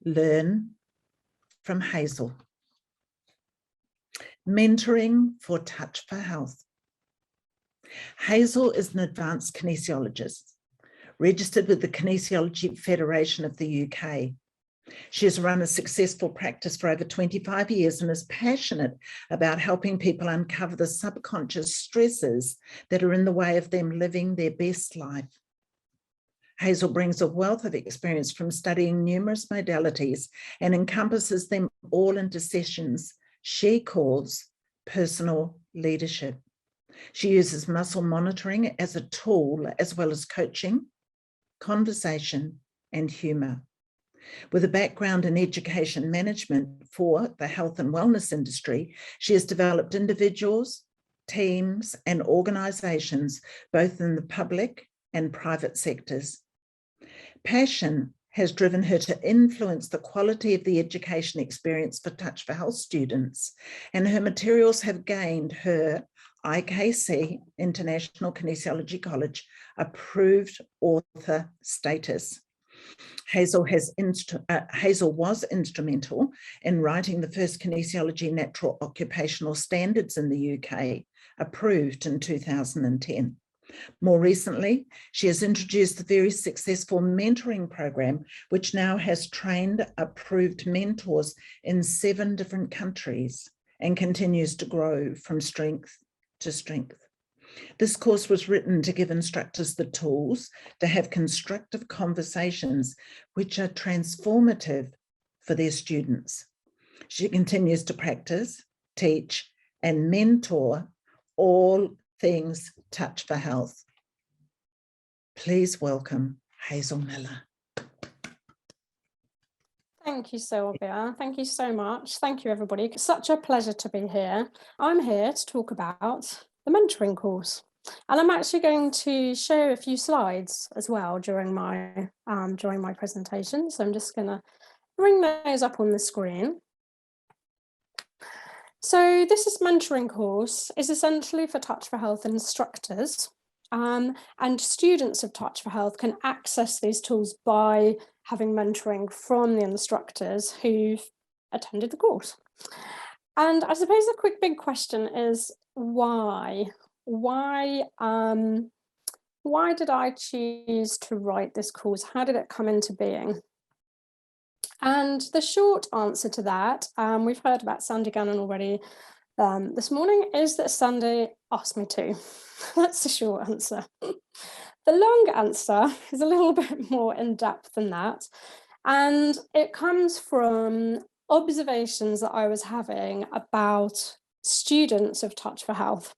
learn from Hazel. Mentoring for Touch for Health. Hazel is an advanced kinesiologist, registered with the Kinesiology Federation of the UK. She has run a successful practice for over 25 years and is passionate about helping people uncover the subconscious stresses that are in the way of them living their best life. Hazel brings a wealth of experience from studying numerous modalities and encompasses them all into sessions she calls personal leadership. She uses muscle monitoring as a tool, as well as coaching, conversation, and humor. With a background in education management for the health and wellness industry, she has developed individuals, teams, and organizations, both in the public and private sectors. Passion has driven her to influence the quality of the education experience for Touch for Health students, and her materials have gained her IKC, International Kinesiology College, approved author status. Hazel was instrumental in writing the first kinesiology natural occupational standards in the UK, approved in 2010. More recently, she has introduced the very successful mentoring program, which now has trained approved mentors in 7 different countries and continues to grow from strength to strength. This course was written to give instructors the tools to have constructive conversations which are transformative for their students. She continues to practice, teach, and mentor all things Touch for Health. Please welcome Hazel Miller. Thank you, Sylvia. Thank you so much. Thank you, everybody. It's such a pleasure to be here. I'm here to talk about the mentoring course. And I'm actually going to show a few slides as well during my presentation. So I'm just going to bring those up on the screen. So this mentoring course is essentially for Touch for Health instructors, and students of Touch for Health can access these tools by having mentoring from the instructors who've attended the course. And I suppose the big question is why? Why did I choose to write this course? How did it come into being? And the short answer to that, we've heard about Sandy Gannon already this morning, is that Sandy asked me to. That's the short answer. The long answer is a little bit more in depth than that. And it comes from observations that I was having about students of Touch for Health.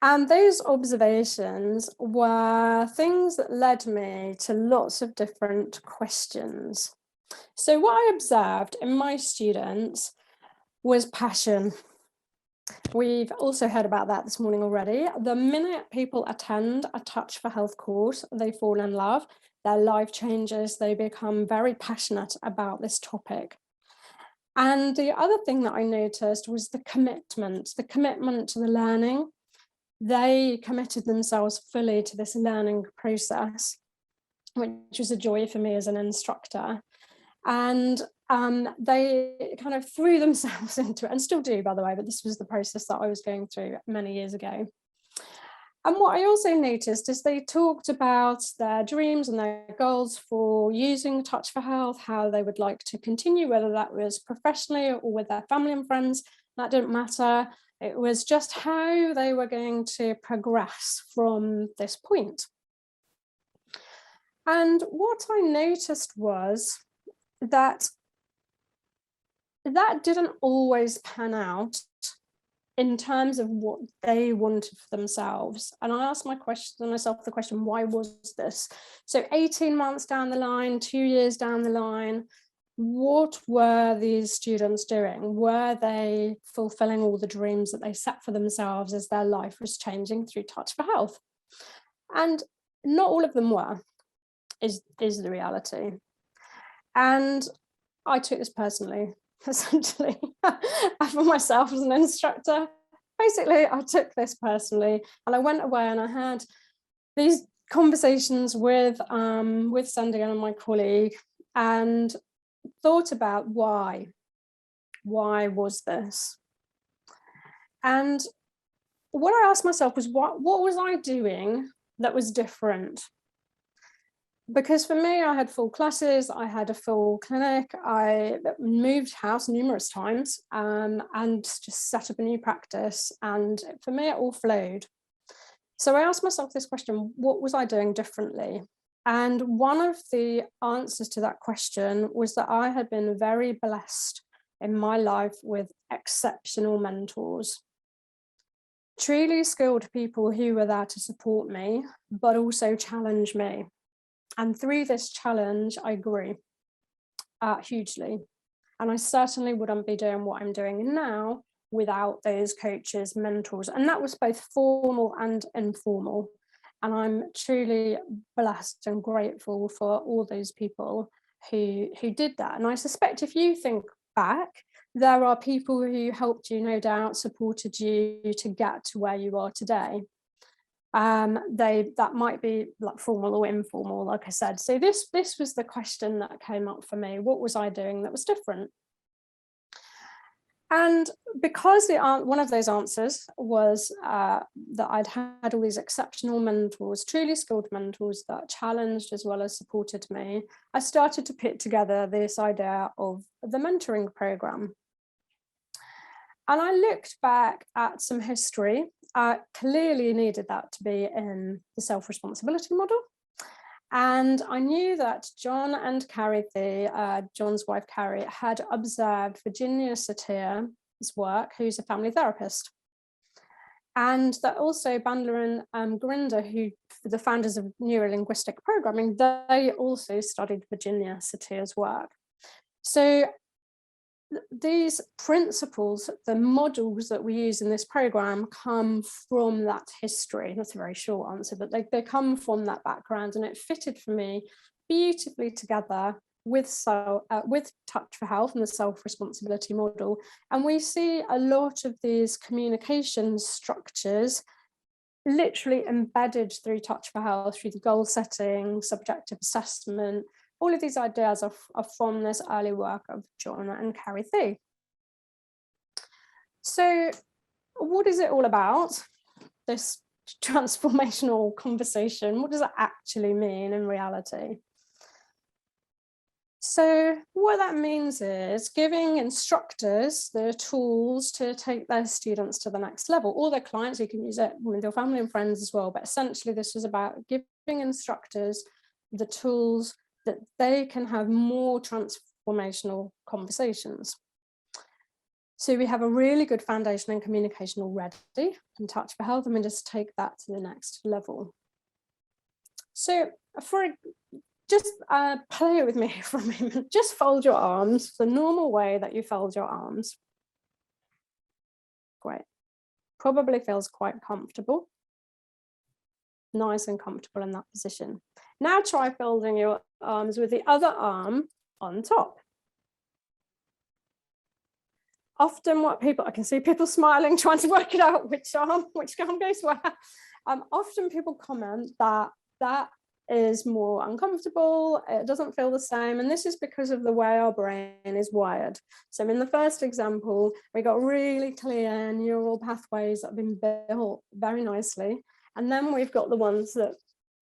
And those observations were things that led me to lots of different questions. So what I observed in my students was passion. We've also heard about that this morning already. The minute people attend a Touch for Health course, they fall in love, their life changes, they become very passionate about this topic. And the other thing that I noticed was the commitment to the learning. They committed themselves fully to this learning process, which was a joy for me as an instructor. And they kind of threw themselves into it, and still do, by the way, but this was the process that I was going through many years ago. And what I also noticed is they talked about their dreams and their goals for using Touch for Health, how they would like to continue, whether that was professionally or with their family and friends, that didn't matter. It was just how they were going to progress from this point. And what I noticed was that didn't always pan out in terms of what they wanted for themselves. And I asked myself the question, why was this? So 18 months down the line, 2 years down the line, what were these students doing? Were they fulfilling all the dreams that they set for themselves as their life was changing through Touch for Health? And not all of them were, is the reality. And I took this personally, essentially, for myself as an instructor. Basically, I took this personally, and I went away and I had these conversations with Sandy and my colleague, and thought about why was this? And what I asked myself was, what was I doing that was different? Because for me, I had full classes, I had a full clinic, I moved house numerous times and just set up a new practice. And for me, it all flowed. So I asked myself this question, what was I doing differently? And one of the answers to that question was that I had been very blessed in my life with exceptional mentors. Truly skilled people who were there to support me, but also challenge me. And through this challenge, I grew hugely. And I certainly wouldn't be doing what I'm doing now without those coaches, mentors. And that was both formal and informal. And I'm truly blessed and grateful for all those people who did that. And I suspect if you think back, there are people who helped you, no doubt, supported you to get to where you are today. That might be like formal or informal, like I said. So this was the question that came up for me. What was I doing that was different? And because one of those answers was that I'd had all these exceptional mentors, truly skilled mentors that challenged as well as supported me, I started to put together this idea of the mentoring program. And I looked back at some history. I clearly needed that to be in the self-responsibility model. And I knew that John and Carrie, John's wife Carrie, had observed Virginia Satir's work, who's a family therapist. And that also Bandler and Grinder, who the founders of neurolinguistic programming, they also studied Virginia Satir's work. So these principles, the models that we use in this program, come from that history. That's a very short answer, but they come from that background, and it fitted for me beautifully together with Touch for Health and the self-responsibility model. And we see a lot of these communication structures literally embedded through Touch for Health, through the goal setting, subjective assessment. All of these ideas are from this early work of John and Carrie Thee. So what is it all about, this transformational conversation? What does it actually mean in reality? So what that means is giving instructors the tools to take their students to the next level, or their clients. You can use it with your family and friends as well, but essentially this is about giving instructors the tools that they can have more transformational conversations. So we have a really good foundation in communication already in Touch for Health, and we just take that to the next level. So just play with me for a moment. Just fold your arms, the normal way that you fold your arms. Great. Probably feels quite comfortable. Nice and comfortable in that position. Now try folding your arms with the other arm on top. Often I can see people smiling, trying to work it out which arm goes where. Often people comment that is more uncomfortable, it doesn't feel the same, and this is because of the way our brain is wired. So in the first example, we got really clear neural pathways that have been built very nicely, and then we've got the ones that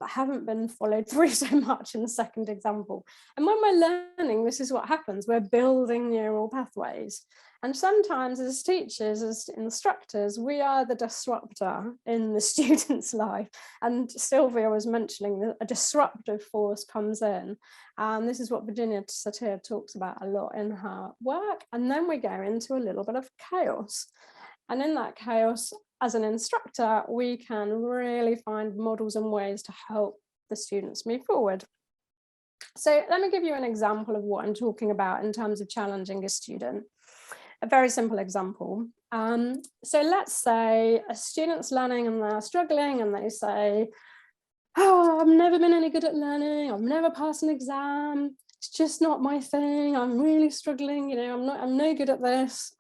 haven't been followed through so much in the second example. And when we're learning, this is what happens. We're building neural pathways. And sometimes as teachers, as instructors, we are the disruptor in the student's life. And Sylvia was mentioning that a disruptive force comes in. And this is what Virginia Satir talks about a lot in her work. And then we go into a little bit of chaos. And in that chaos, as an instructor, we can really find models and ways to help the students move forward. So let me give you an example of what I'm talking about in terms of challenging a student. A very simple example. So let's say a student's learning and they're struggling and they say, oh, I've never been any good at learning. I've never passed an exam. It's just not my thing. I'm really struggling. You know, I'm no good at this.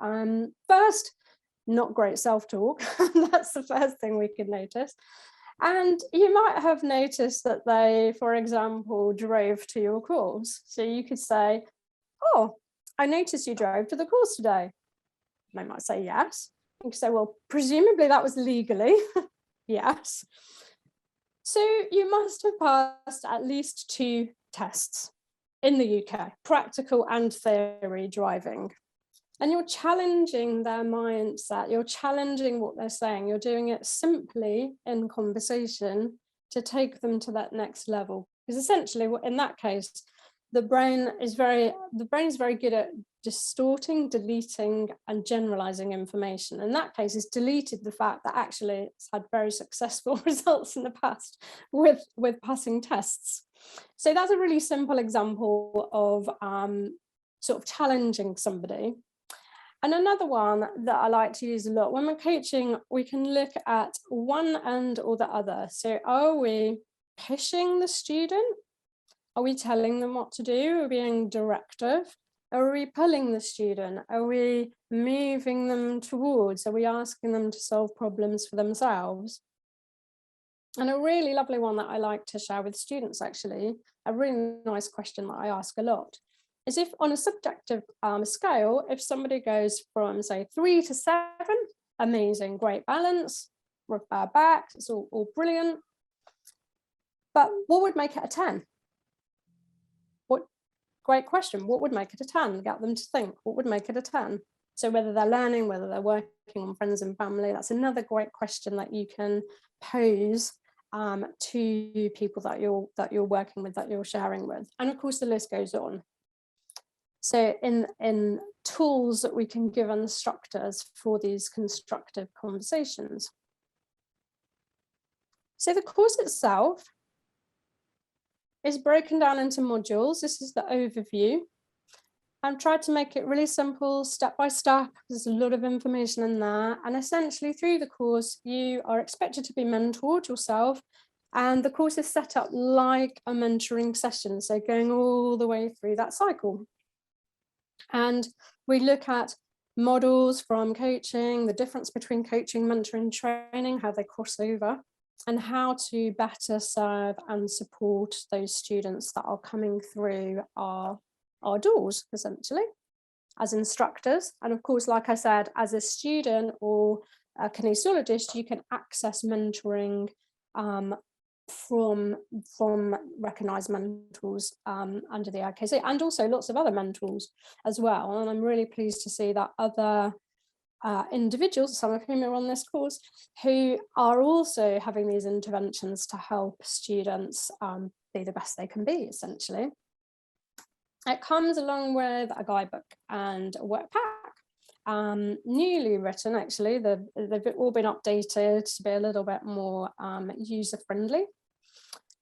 First, not great self-talk. That's the first thing we could notice. And you might have noticed that they, for example, drove to your course. So you could say, oh, I noticed you drove to the course today. They might say yes. You can say, well, presumably that was legally. Yes. So you must have passed at least 2 tests in the UK, practical and theory driving. And you're challenging their mindset, you're challenging what they're saying, you're doing it simply in conversation to take them to that next level. Because essentially, in that case, the brain is very good at distorting, deleting, and generalizing information. In that case, it's deleted the fact that actually it's had very successful results in the past with passing tests. So that's a really simple example of sort of challenging somebody. And another one that I like to use a lot when we're coaching, we can look at one end or the other. So are we pushing the student? Are we telling them what to do? Are we being directive? Are we pulling the student? Are we moving them towards? Are we asking them to solve problems for themselves? And a really lovely one that I like to share with students, actually, a really nice question that I ask a lot, is if on a subjective scale, if somebody goes from, say, 3 to 7, amazing, great balance, refer back, it's all brilliant. But what would make it a 10? Great question. What would make it a 10? Get them to think, what would make it a 10? So whether they're learning, whether they're working on friends and family, that's another great question that you can pose to people that you're working with, that you're sharing with. And of course, the list goes on. So in tools that we can give instructors for these constructive conversations. So the course itself is broken down into modules. This is the overview. I've tried to make it really simple, step by step. There's a lot of information in there. And essentially through the course, you are expected to be mentored yourself. And the course is set up like a mentoring session. So going all the way through that cycle. And we look at models from coaching, the difference between coaching, mentoring, training, how they cross over, and how to better serve and support those students that are coming through our doors, essentially, as instructors. And of course, like I said, as a student or a kinesiologist, you can access mentoring from recognised mentors under the IKC, and also lots of other mentors as well. And I'm really pleased to see that other individuals, some of whom are on this course, who are also having these interventions to help students be the best they can be, essentially. It comes along with a guidebook and a work pack, newly written, actually. They've all been updated to be a little bit more user-friendly.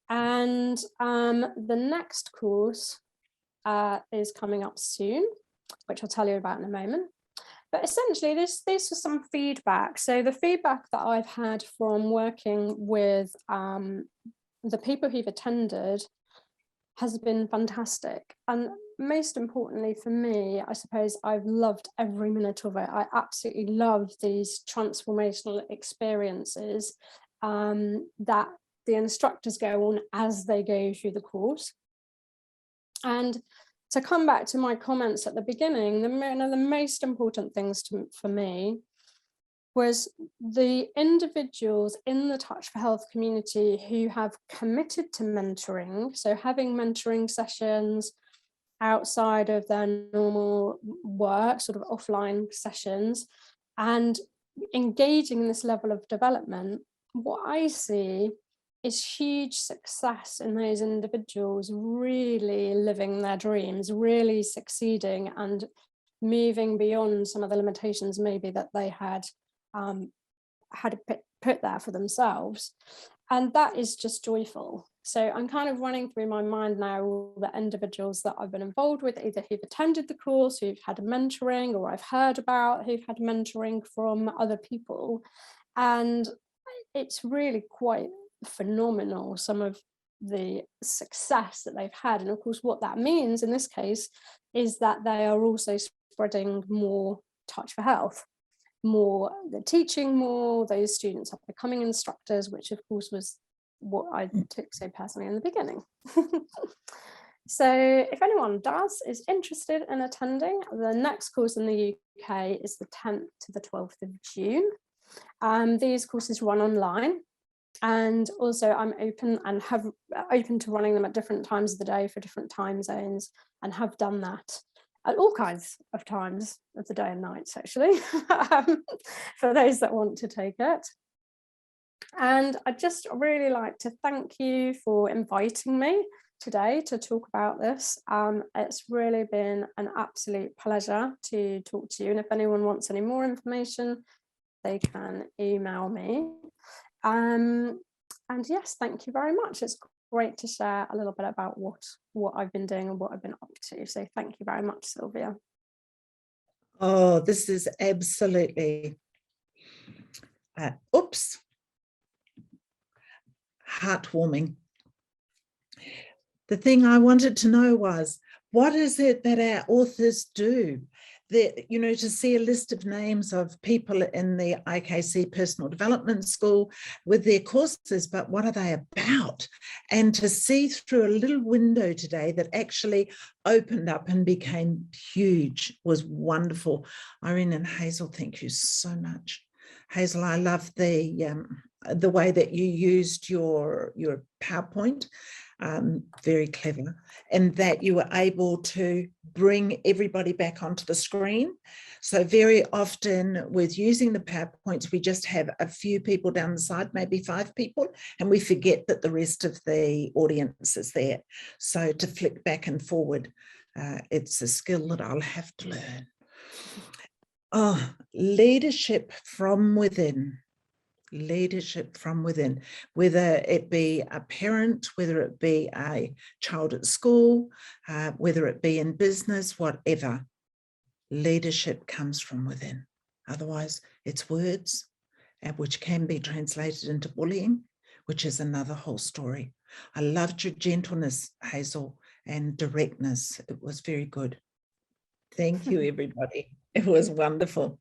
And the next course is coming up soon, which I'll tell you about in a moment. But essentially, this was some feedback. So the feedback that I've had from working with the people who've attended has been fantastic. And most importantly for me, I suppose I've loved every minute of it. I absolutely love these transformational experiences that the instructors go on as they go through the course. And to come back to my comments at the beginning, one of the most important things for me was the individuals in the Touch for Health community who have committed to mentoring, so having mentoring sessions outside of their normal work, sort of offline sessions, and engaging in this level of development. What I see is huge success in those individuals really living their dreams, really succeeding and moving beyond some of the limitations maybe that they had put there for themselves. And that is just joyful. So I'm kind of running through my mind now all the individuals that I've been involved with, either who've attended the course, who've had a mentoring, or I've heard about who've had mentoring from other people. And it's really quite phenomenal, some of the success that they've had. And of course, what that means in this case is that they are also spreading more Touch for Health, more, they're teaching more, those students are becoming instructors, which of course was what I took so personally in the beginning. So if anyone is interested in attending, the next course in the UK is the 10th to the 12th of June. These courses run online, and also I'm open to running them at different times of the day for different time zones, and have done that at all kinds of times of the day and nights, actually, for those that want to take it. And I'd just really like to thank you for inviting me today to talk about this. It's really been an absolute pleasure to talk to you. And if anyone wants any more information, they can email me. And yes, thank you very much. It's great to share a little bit about what I've been doing and what I've been up to. So thank you very much, Sylvia. Oh, this is absolutely, heartwarming. The thing I wanted to know was, what is it that our authors do? That, you know, to see a list of names of people in the IKC Personal Development School with their courses, but what are they about? And to see through a little window today that actually opened up and became huge was wonderful. Irene and Hazel, thank you so much. Hazel, I love the way that you used your PowerPoint. Very clever, and that you were able to bring everybody back onto the screen. So very often with using the PowerPoints, we just have a few people down the side, maybe 5 people, and we forget that the rest of the audience is there. So to flick back and forward, it's a skill that I'll have to learn. Oh, leadership from within. Leadership from within, whether it be a parent, whether it be a child at school, whether it be in business, whatever. Leadership comes from within. Otherwise, it's words, which can be translated into bullying, which is another whole story. I loved your gentleness, Hazel, and directness. It was very good. Thank you, everybody. It was wonderful.